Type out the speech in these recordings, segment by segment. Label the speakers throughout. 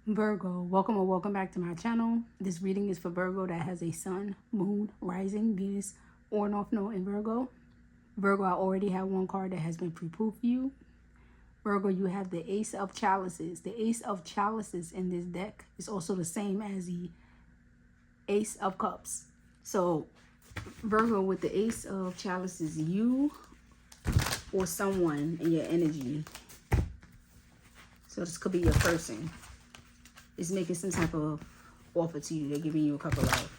Speaker 1: Virgo, welcome or welcome back to my channel. This reading is for Virgo that has a sun, moon, rising, Venus, or North Node in Virgo. Virgo, I already have one card that has been pre-pulled for you. Virgo, you have the Ace of Chalices. The Ace of Chalices in this deck is also the same as the Ace of Cups. So, Virgo, with the Ace of Chalices, you or someone in your energy, so this could be your person, is making some type of offer to you. They're giving you a couple of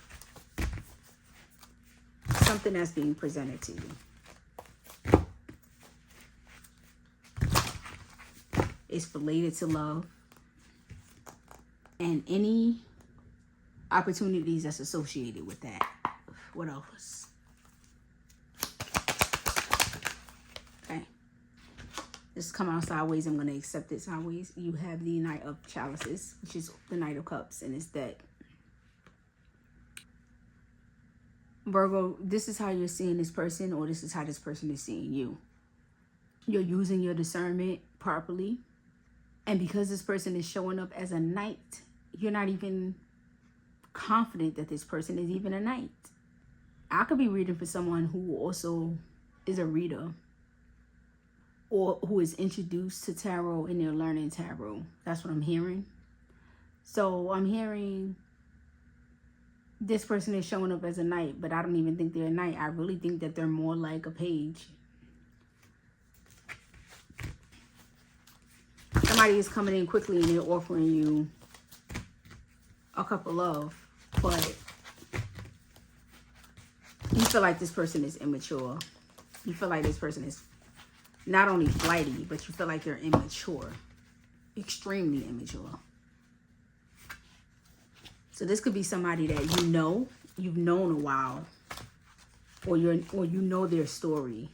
Speaker 1: something that's being presented to you. It's related to love and any opportunities that's associated with that. What else? Okay. This is coming out sideways. I'm going to accept it sideways. You have the Knight of Chalices, which is the Knight of Cups in this deck. Virgo, this is how you're seeing this person, or this is how this person is seeing you. You're using your discernment properly. And because this person is showing up as a knight, you're not even confident that this person is even a knight. I could be reading for someone who also is a reader, or who is introduced to tarot and they're learning tarot. That's what I'm hearing. So I'm hearing this person is showing up as a knight, but I don't even think they're a knight. I really think that they're more like a page. Somebody is coming in quickly and they're offering you a cup of love, but you feel like this person is immature. You feel like this person is not only flighty, but you feel like they're immature, extremely immature. So this could be somebody that you've known a while, or you know their story.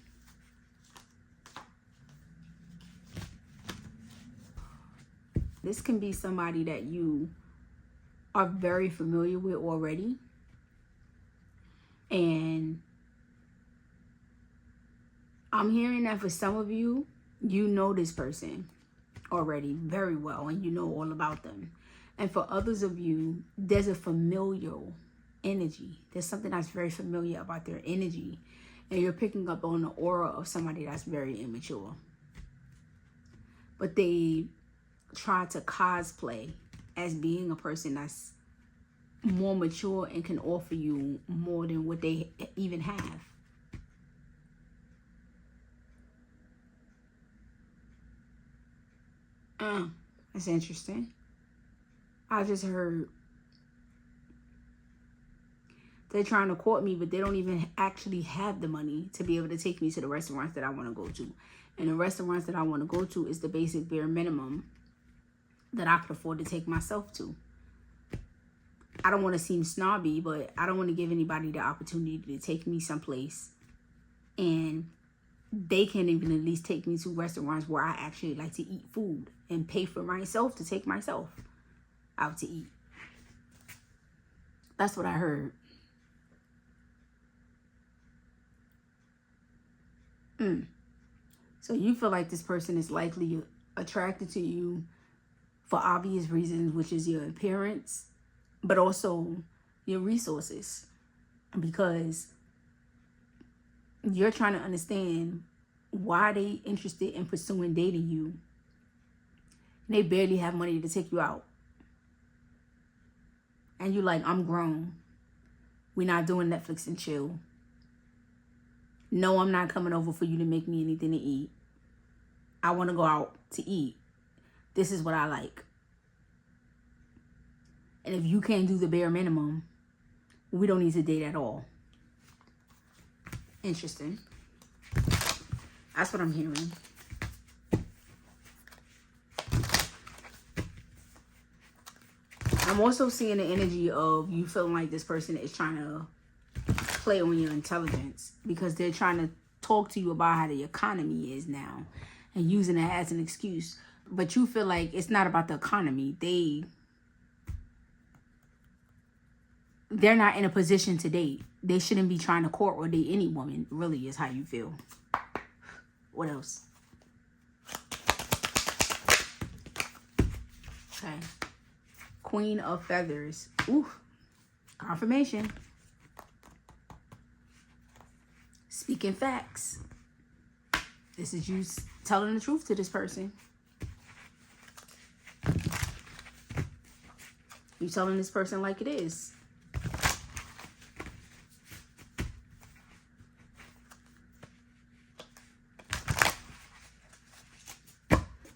Speaker 1: This can be somebody that you are very familiar with already, and I'm hearing that for some of you, you know this person already very well and you know all about them. And for others of you, there's a familial energy. There's something that's very familiar about their energy. And you're picking up on the aura of somebody that's very immature. But they try to cosplay as being a person that's more mature and can offer you more than what they even have. That's interesting. I just heard they're trying to court me, but they don't even actually have the money to be able to take me to the restaurants that I want to go to. And the restaurants that I want to go to is the basic bare minimum that I could afford to take myself to. I don't want to seem snobby, but I don't want to give anybody the opportunity to take me someplace and they can't even at least take me to restaurants where I actually like to eat food and pay for myself to take myself out to eat. That's what I heard. So you feel like this person is likely attracted to you for obvious reasons, which is your appearance, but also your resources, because you're trying to understand why they interested in pursuing dating you. They barely have money to take you out. And you're like, I'm grown. We're not doing Netflix and chill. No, I'm not coming over for you to make me anything to eat. I want to go out to eat. This is what I like. And if you can't do the bare minimum, we don't need to date at all. Interesting. That's what I'm hearing. I'm also seeing the energy of you feeling like this person is trying to play on your intelligence, because they're trying to talk to you about how the economy is now and using it as an excuse. But you feel like it's not about the economy. They're not in a position to date. They shouldn't be trying to court or date any woman, really, is how you feel. What else? Okay. Queen of Feathers. Ooh, confirmation. Speaking facts. This is you telling the truth to this person. You telling this person like it is.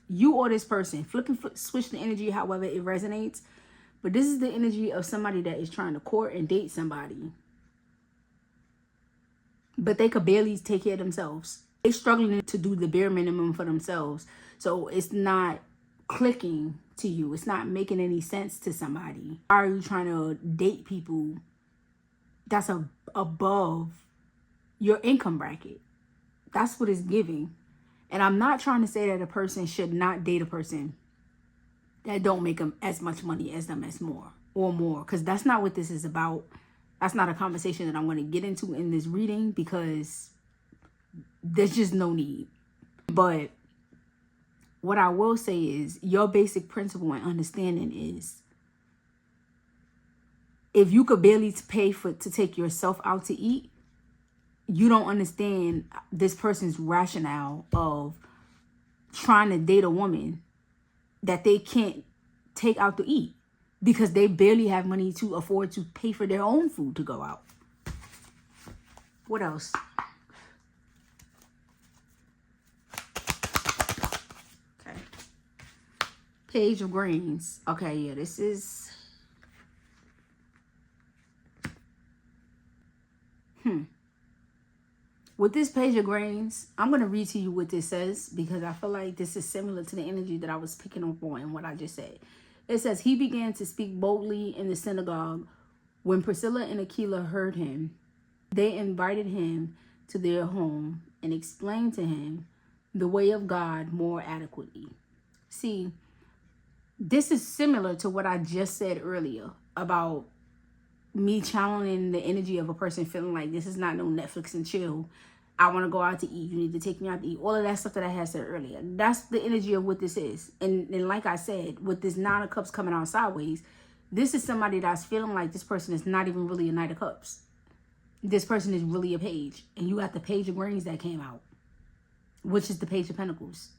Speaker 1: You or this person. Switch the energy however it resonates. But this is the energy of somebody that is trying to court and date somebody. But they could barely take care of themselves. They're struggling to do the bare minimum for themselves. So it's not clicking to you. It's not making any sense to somebody. Why are you trying to date people that's above your income bracket? That's what it's giving. And I'm not trying to say that a person should not date a person that don't make them as much money as them as more or more. Because that's not what this is about. That's not a conversation that I'm going to get into in this reading because there's just no need. But what I will say is your basic principle and understanding is if you could barely pay to take yourself out to eat, you don't understand this person's rationale of trying to date a woman that they can't take out to eat because they barely have money to afford to pay for their own food to go out. What else? Okay. Page of Grains. Okay, yeah, this is... With this Page of Grains, I'm going to read to you what this says because I feel like this is similar to the energy that I was picking up on and what I just said. It says, he began to speak boldly in the synagogue. When Priscilla and Aquila heard him, they invited him to their home and explained to him the way of God more adequately. See, this is similar to what I just said earlier about me channeling the energy of a person feeling like this is not no Netflix and chill. I want to go out to eat. You need to take me out to eat. All of that stuff that I had said earlier. That's the energy of what this is. And like I said, with this Nine of Cups coming out sideways, this is somebody that's feeling like this person is not even really a Knight of Cups. This person is really a page. And you got the Page of Grains that came out, which is the Page of Pentacles.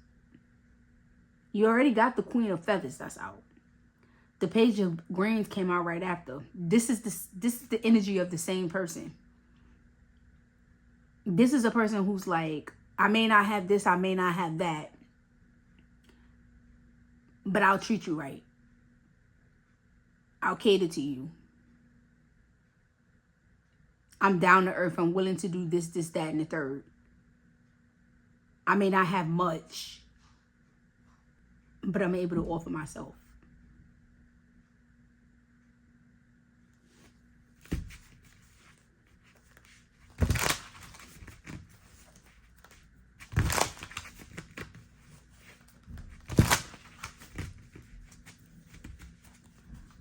Speaker 1: You already got the Queen of Feathers that's out. The Page of Grains came out right after. This is the energy of the same person. This is a person who's like, I may not have this, I may not have that, but I'll treat you right. I'll cater to you. I'm down to earth. I'm willing to do this, that, and the third. I may not have much, but I'm able to offer myself.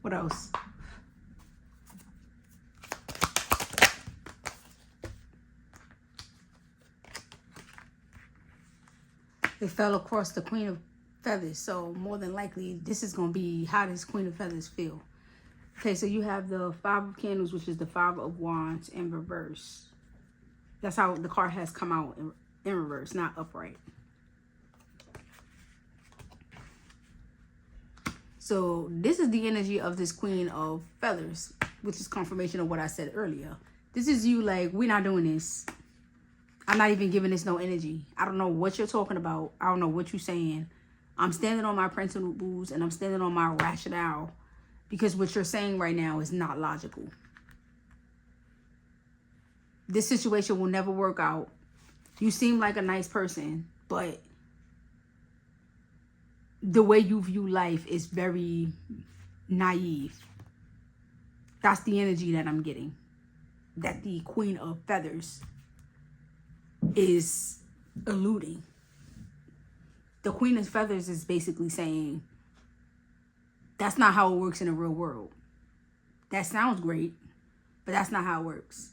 Speaker 1: What else? It fell across the Queen of Feathers. So more than likely, this is going to be how does Queen of Feathers feel. Okay, so you have the Five of Candles, which is the Five of Wands in reverse. That's how the card has come out in reverse, not upright. So this is the energy of this Queen of Feathers, which is confirmation of what I said earlier. This is you like, we're not doing this. I'm not even giving this no energy. I don't know what you're talking about. I don't know what you're saying. I'm standing on my principles and I'm standing on my rationale because what you're saying right now is not logical. This situation will never work out. You seem like a nice person, but the way you view life is very naive. That's the energy that I'm getting. That the Queen of Feathers is alluding. The Queen of Feathers is basically saying, that's not how it works in the real world. That sounds great, but that's not how it works.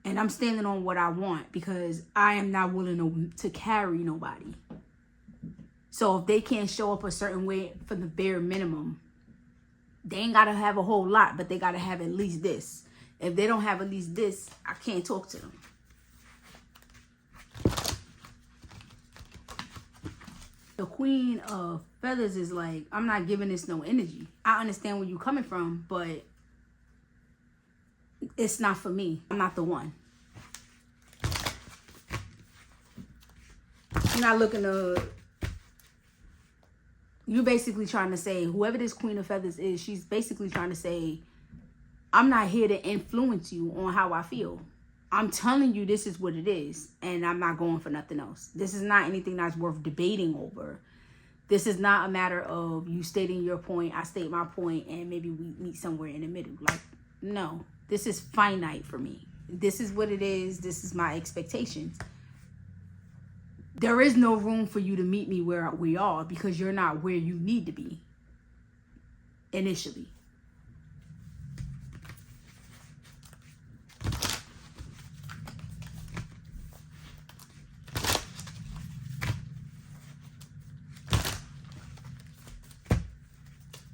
Speaker 1: And I'm standing on what I want because I am not willing to carry nobody. So if they can't show up a certain way for the bare minimum, They ain't got to have a whole lot, but they got to have at least this. If they don't have at least this, I can't talk to them. The Queen of Feathers is like, I'm not giving this no energy. I understand where you're coming from, but it's not for me. I'm not the one. I'm not looking to... You're basically trying to say, whoever this Queen of Feathers is, she's basically trying to say, I'm not here to influence you on how I feel. I'm telling you this is what it is, and I'm not going for nothing else. This is not anything that's worth debating over. This is not a matter of you stating your point, I state my point, and maybe we meet somewhere in the middle. Like, no. This is finite for me. This is what it is. This is my expectations. There is no room for you to meet me where we are because you're not where you need to be initially.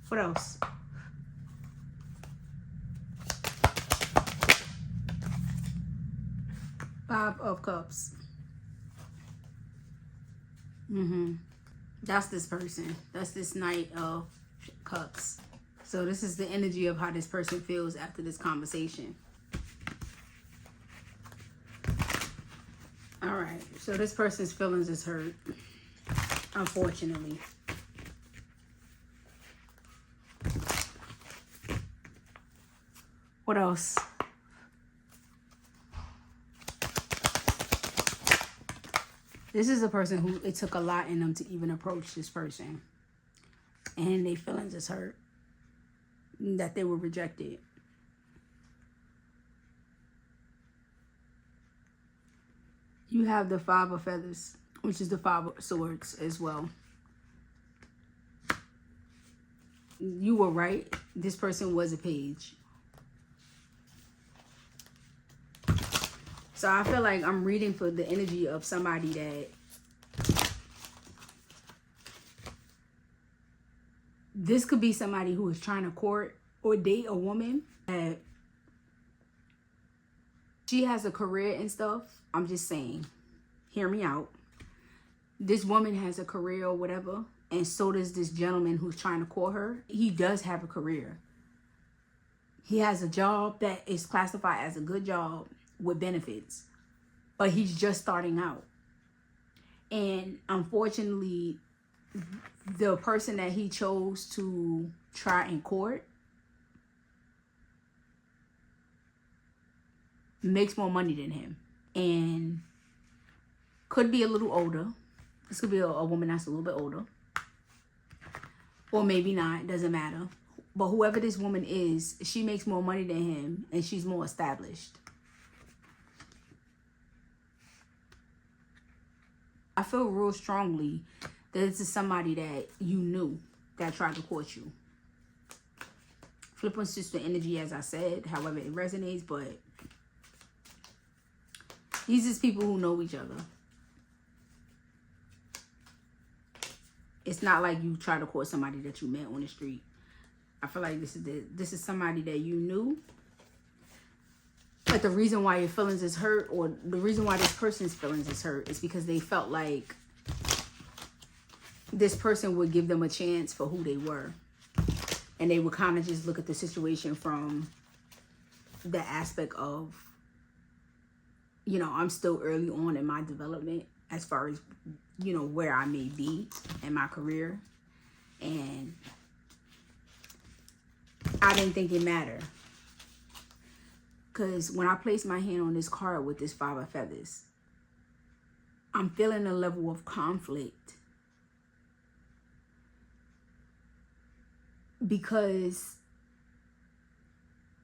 Speaker 1: What else? Five of Cups. That's this person. That's this Knight of Cups. So this is the energy of how this person feels after this conversation. All right. So this person's feelings is hurt, unfortunately. What else? This is a person who it took a lot in them to even approach this person. And their feelings is hurt. That they were rejected. You have the Five of Feathers, which is the Five of Swords as well. You were right. This person was a page. So I feel like I'm reading for the energy of somebody that this could be somebody who is trying to court or date a woman that she has a career and stuff. I'm just saying, hear me out. This woman has a career or whatever, and so does this gentleman who's trying to court her. He does have a career. He has a job that is classified as a good job with benefits, but he's just starting out. And unfortunately, the person that he chose to try and court makes more money than him and could be a little older. This could be a woman that's a little bit older, or maybe not, doesn't matter. But whoever this woman is, she makes more money than him and she's more established. I feel real strongly that this is somebody that you knew that tried to court you. Flip on sister energy, as I said, however it resonates, but these is people who know each other. It's not like you try to court somebody that you met on the street. I feel like this is somebody that you knew. But the reason why your feelings is hurt, or the reason why this person's feelings is hurt, is because they felt like this person would give them a chance for who they were. And they would kind of just look at the situation from the aspect of, you know, I'm still early on in my development as far as, you know, where I may be in my career. And I didn't think it mattered. Because when I place my hand on this card with this Five of Feathers, I'm feeling a level of conflict. Because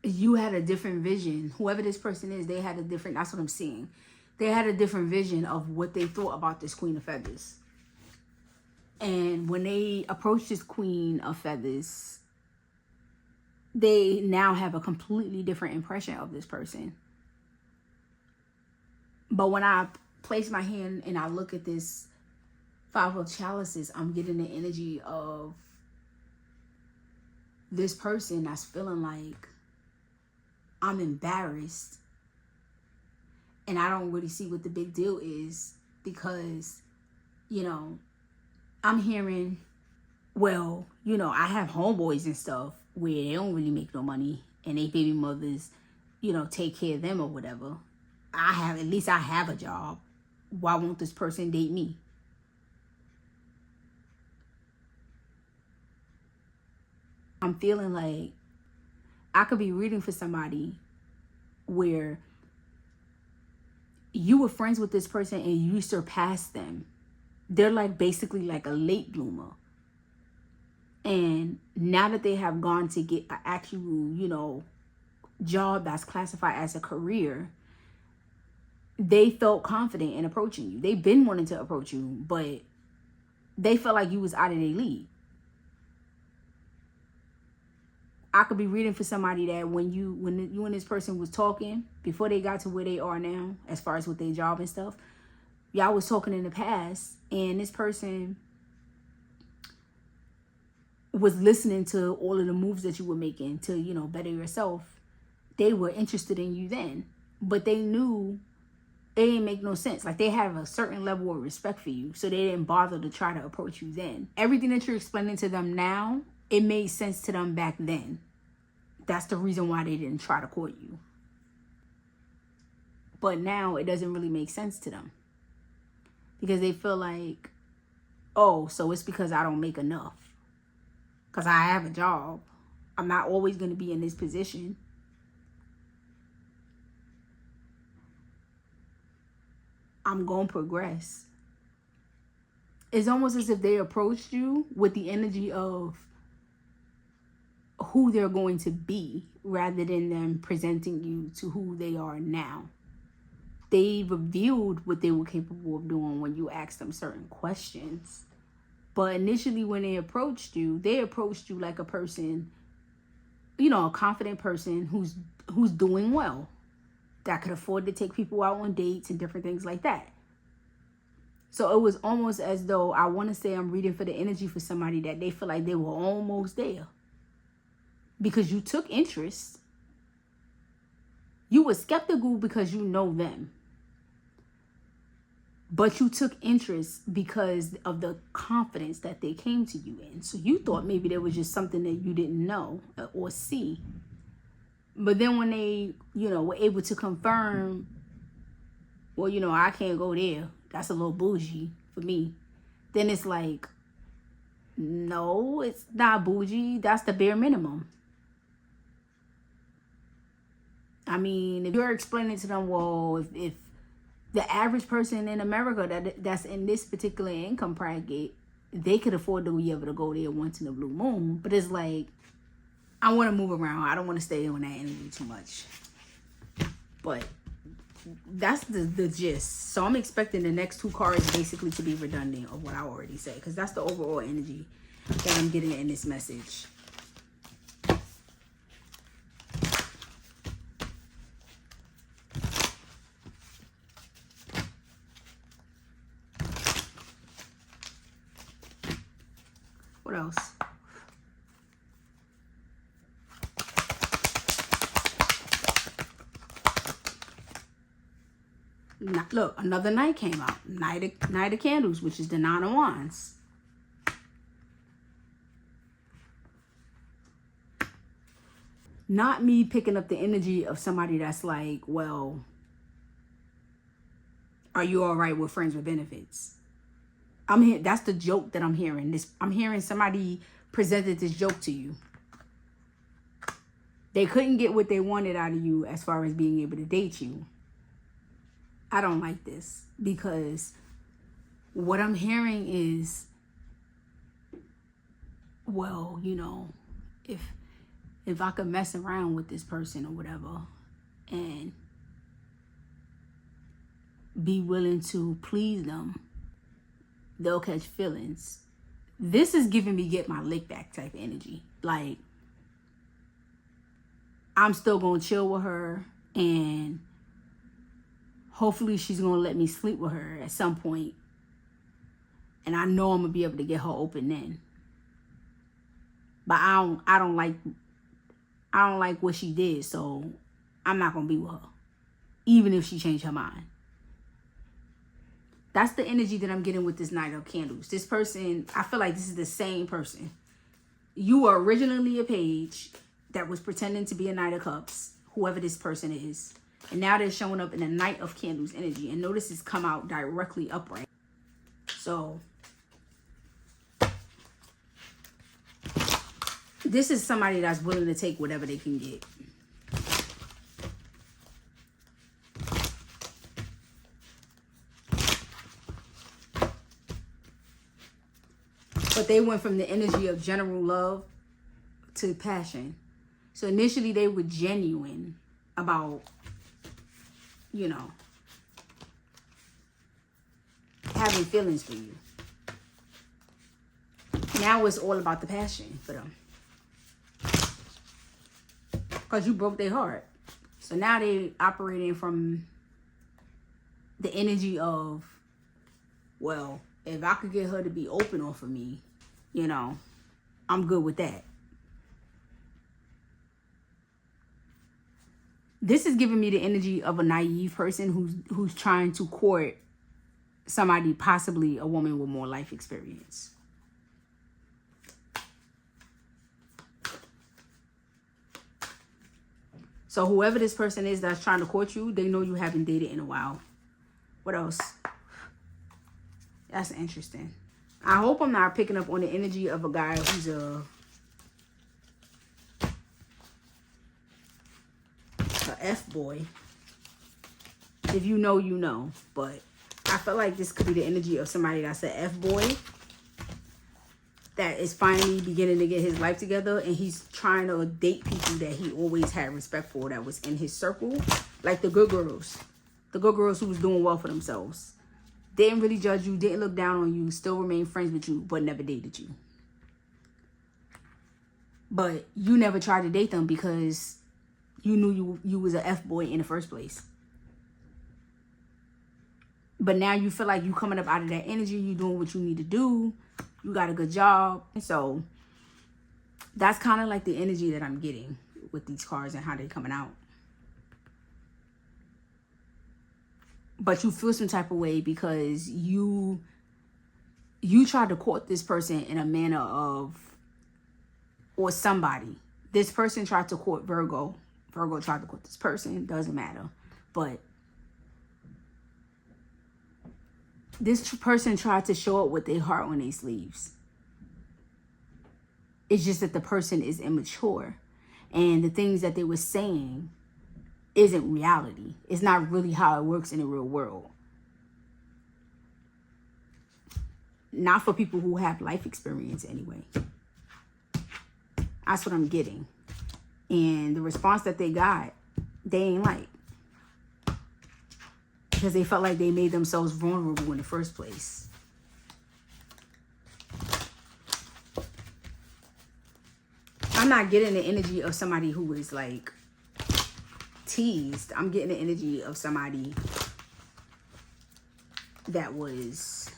Speaker 1: you had a different vision. Whoever this person is, they had a different, that's what I'm seeing. They had a different vision of what they thought about this Queen of Feathers. And when they approached this Queen of Feathers, they now have a completely different impression of this person. But when I place my hand and I look at this Five of Chalices, I'm getting the energy of this person that's feeling like I'm embarrassed and I don't really see what the big deal is, because, you know, I'm hearing, well, you know, I have homeboys and stuff where they don't really make no money and they baby mothers, you know, take care of them or whatever. At least I have a job. Why won't this person date me? I'm feeling like I could be reading for somebody where you were friends with this person and you surpassed them. They're like basically like a late bloomer. And now that they have gone to get an actual, you know, job that's classified as a career, they felt confident in approaching you. They've been wanting to approach you, but they felt like you was out of their league. I could be reading for somebody that when you and this person was talking before they got to where they are now, as far as with their job and stuff, y'all was talking in the past, and this person was listening to all of the moves that you were making to, you know, better yourself. They were interested in you then, but they knew it didn't make no sense. Like, they have a certain level of respect for you, so they didn't bother to try to approach you then. Everything that you're explaining to them now, it made sense to them back then. That's the reason why they didn't try to court you. But now it doesn't really make sense to them, because they feel like, oh, so it's because I don't make enough. Because I have a job. I'm not always going to be in this position. I'm going to progress. It's almost as if they approached you with the energy of who they're going to be, rather than them presenting you to who they are now. They revealed what they were capable of doing when you asked them certain questions. But initially when they approached you like a person, you know, a confident person who's doing well, that could afford to take people out on dates and different things like that. So it was almost as though, I want to say I'm reading for the energy for somebody that they feel like they were almost there. Because you took interest. You were skeptical because you know them. But you took interest because of the confidence that they came to you in. So you thought maybe there was just something that you didn't know or see. But then when they, you know, were able to confirm, well, you know, I can't go there. That's a little bougie for me. Then it's like, no, it's not bougie. That's the bare minimum. I mean, if you're explaining to them, well, if the average person in America that's in this particular income bracket, they could afford to be able to go there once in a blue moon. But it's like, I want to move around. I don't want to stay on that energy too much. But that's the gist. So I'm expecting the next two cards basically to be redundant of what I already said, because that's the overall energy that I'm getting in this message. What else? Look, another Knight came out. Knight of Candles, which is the Nine of Wands. Not me picking up the energy of somebody that's like, well, are you all right with friends with benefits? That's the joke that I'm hearing. I'm hearing somebody presented this joke to you. They couldn't get what they wanted out of you as far as being able to date you. I don't like this, because what I'm hearing is, well, you know, if I could mess around with this person or whatever and be willing to please them, they'll catch feelings. This is giving me get my lick back type of energy. Like, I'm still going to chill with her, and hopefully she's going to let me sleep with her at some point. And I know I'm going to be able to get her open then. but I don't like what she did, so I'm not gonna be with her, even if she changed her mind. That's the energy that I'm getting with this Knight of Candles. This person, I feel like this is the same person. You were originally a page that was pretending to be a Knight of Cups, whoever this person is. And now they're showing up in a Knight of Candles energy. And notice it's come out directly upright. So this is somebody that's willing to take whatever they can get. But they went from the energy of general love to passion. So initially they were genuine about, you know, having feelings for you. Now it's all about the passion for them. Because you broke their heart. So now they operating from the energy of, well, if I could get her to be open off of me, you know, I'm good with that. This is giving me the energy of a naive person who's trying to court somebody, possibly a woman with more life experience. So whoever this person is that's trying to court you, they know you haven't dated in a while. What else? That's interesting. I hope I'm not picking up on the energy of a guy who's a F-boy. If you know, you know. But I feel like this could be the energy of somebody that's an F-boy that is finally beginning to get his life together, and he's trying to date people that he always had respect for, that was in his circle. Like the good girls. The good girls who was doing well for themselves. Didn't really judge you, didn't look down on you, still remained friends with you, but never dated you. But you never tried to date them because you knew you was a F-boy in the first place. But now you feel like you coming up out of that energy, you doing what you need to do, you got a good job. And so that's kind of like the energy that I'm getting with these cards and how they're coming out. But you feel some type of way because you tried to court this person in a manner of, or somebody. This person tried to court Virgo. Virgo tried to court this person. Doesn't matter. But this person tried to show up with their heart on their sleeves. It's just that the person is immature. And the things that they were saying isn't reality. It's not really how it works in the real world. Not for people who have life experience anyway. That's what I'm getting. And the response that they got, they ain't like. Because they felt like they made themselves vulnerable in the first place. I'm not getting the energy of somebody who is like teased. I'm getting the energy of somebody that was,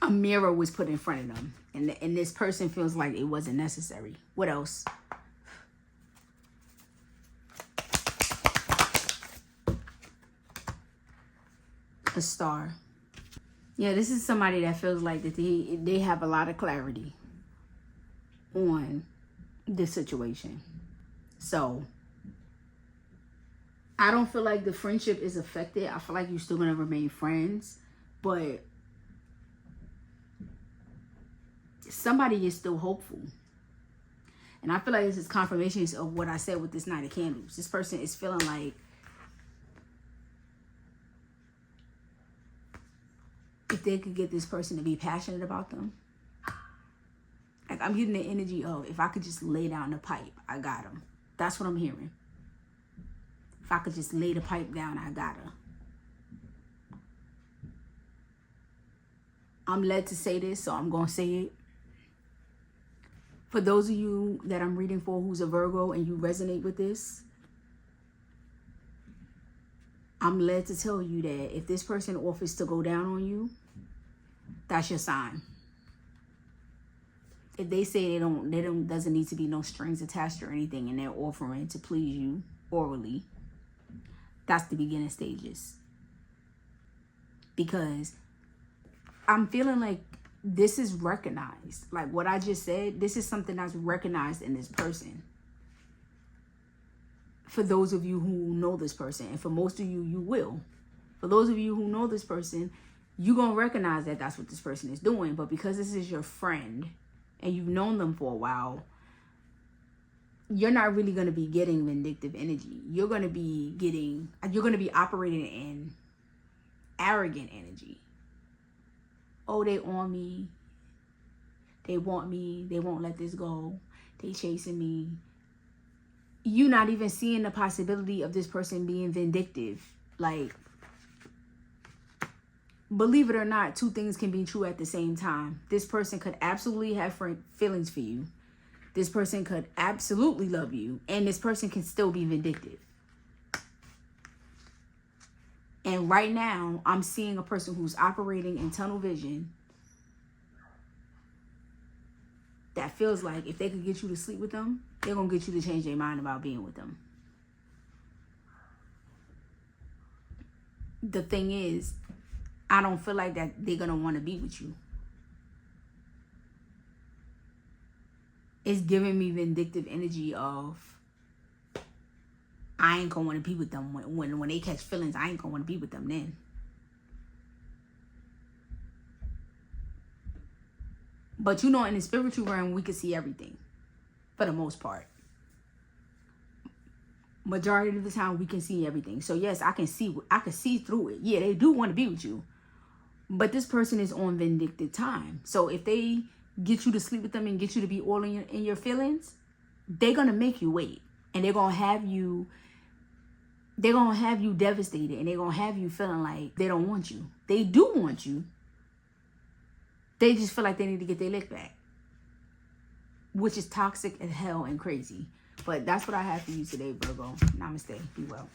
Speaker 1: a mirror was put in front of them, and this person feels like it wasn't necessary. What else? A star. Yeah, this is somebody that feels like that they have a lot of clarity on this situation. So I don't feel like the friendship is affected. I feel like you're still gonna remain friends, but somebody is still hopeful. And I feel like this is confirmations of what I said with this Knight of Candles. This person is feeling like if they could get this person to be passionate about them. Like, I'm getting the energy of, if I could just lay down the pipe, I got him. That's what I'm hearing. If I could just lay the pipe down, I got her. I'm led to say this, so I'm going to say it. For those of you that I'm reading for who's a Virgo and you resonate with this, I'm led to tell you that if this person offers to go down on you, that's your sign. If they say doesn't need to be no strings attached or anything, and they're offering to please you orally, that's the beginning stages. Because I'm feeling like this is recognized. Like what I just said, this is something that's recognized in this person. For those of you who know this person, and for most of you, you will. For those of you who know this person, you're going to recognize that that's what this person is doing. But because this is your friend and you've known them for a while, you're not really going to be getting vindictive energy. You're going to be operating in arrogant energy. Oh, they on me. They want me. They won't let this go. They chasing me. You not even seeing the possibility of this person being vindictive. Like, believe it or not, two things can be true at the same time. This person could absolutely have feelings for you. This person could absolutely love you. And this person can still be vindictive. And right now, I'm seeing a person who's operating in tunnel vision that feels like if they could get you to sleep with them, they're going to get you to change their mind about being with them. The thing is, I don't feel like that they're going to want to be with you. It's giving me vindictive energy of, I ain't going to want to be with them. When they catch feelings, I ain't going to want to be with them then. But you know, in the spiritual realm, we can see everything. For the most part. Majority of the time, we can see everything. So yes, I can see through it. Yeah, they do want to be with you. But this person is on vindictive time. So if they get you to sleep with them and get you to be all in your feelings, they're going to make you wait. And they're going to have you devastated. And they're going to have you feeling like they don't want you. They do want you. They just feel like they need to get their lick back. Which is toxic as hell and crazy. But that's what I have for you today, Virgo. Namaste. Be well.